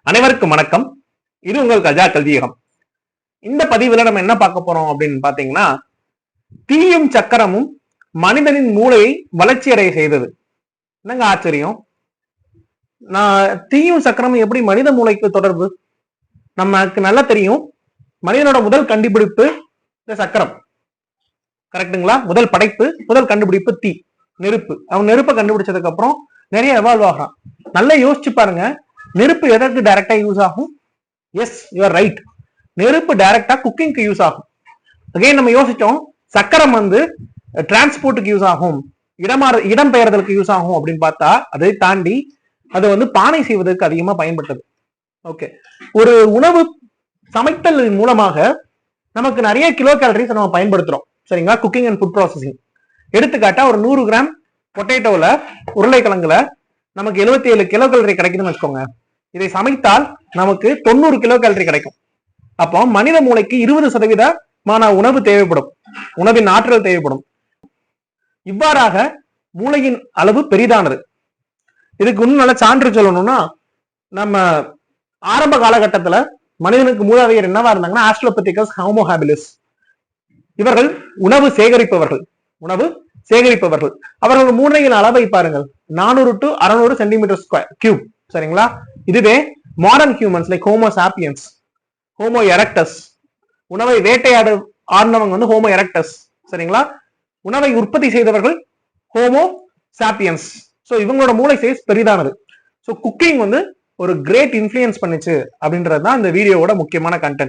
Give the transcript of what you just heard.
அனைவருக்கும் வணக்கம். இது உங்கள் கஜா கல்வியகம். இந்த பதிவுல நம்ம என்ன பார்க்க போறோம் அப்படின்னு பாத்தீங்கன்னா, தீயும் சக்கரமும் மனிதனின் மூளையை வளர்ச்சி அடைய செய்தது. என்னங்க ஆச்சரியம்? தீயும் சக்கரமும் எப்படி மனித மூளைக்கு தொடர்பு? நமக்கு நல்லா தெரியும், மனிதனோட முதல் கண்டுபிடிப்பு இந்த சக்கரம், கரெக்டுங்களா? முதல் படைப்பு, முதல் கண்டுபிடிப்பு தீ, நெருப்பு. அவன் நெருப்பை கண்டுபிடிச்சதுக்கு அப்புறம் நிறைய எவால்வ் ஆகிறான். நல்லா யோசிச்சு பாருங்க, நெருப்பு எதற்கு டைரக்டா யூஸ் ஆகும்? Yes, you are right. நெருப்பு டைரக்டா குக்கிங்க்கு யூஸ் ஆகும். அகைன் நம்ம யோசிச்சோம், சக்கரம் டிரான்ஸ்போர்ட்டுக்கு யூஸ் ஆகும், இடம் பெயர்தலுக்கு யூஸ் ஆகும் அப்படின்னு பார்த்தா அதை தாண்டி அது பானை செய்வதற்கு அதிகமா பயன்பட்டது. ஓகே, ஒரு உணவு சமைத்தல் மூலமாக நமக்கு நிறைய கிலோ கேலரிஸ் நம்ம பயன்படுத்துறோம், சரிங்களா? Cooking and food processing. எடுத்துக்காட்டா ஒரு 100 கிராம் பொட்டேட்டோல, உருளைக்கிழங்குல நமக்கு 77 கிலோ கேலரி கிடைக்குதுன்னு வச்சுக்கோங்க. இதை சமைத்தால் நமக்கு 90 கிலோ கேலரி கிடைக்கும். அப்போ மனித மூளைக்கு 20% உணவு தேவைப்படும், உணவின் ஆற்றல் தேவைப்படும். இவ்வாறாக மூளையின் அளவு பெரிதானது. இதுக்கு இன்னும் நல்ல சான்று சொல்லணும்னா, நம்ம ஆரம்ப காலகட்டத்துல மனிதனுக்கு மூதாதையர் என்னவா இருந்தாங்கன்னா ஆஸ்ட்ரோபெத்திகஸ் ஹோமோ ஹாபிலிஸ். இவர்கள் உணவு சேகரிப்பவர்கள். அவர்கள் மூளையின் அளவை பாருங்கள், 400 to 600 சென்டிமீட்டர் கியூப், சரிங்களா? இதுவே modern humans like homo sapiens, homo erectus, உணவை வேட்டையாடு ஆடினவங்க ஹோமோ எரக்டஸ், சரிங்களா? உணவை உற்பத்தி செய்தவர்கள் ஹோமோ சாப்பியன்ஸ். சோ இவங்களோட மூளை சைஸ் பெரிதானது. சோ குக்கிங் ஒரு கிரேட் இன்ஃப்ளூயன்ஸ் பண்ணுச்சு அப்படின்றது தான் இந்த வீடியோவோட முக்கியமான கண்டென்ட்.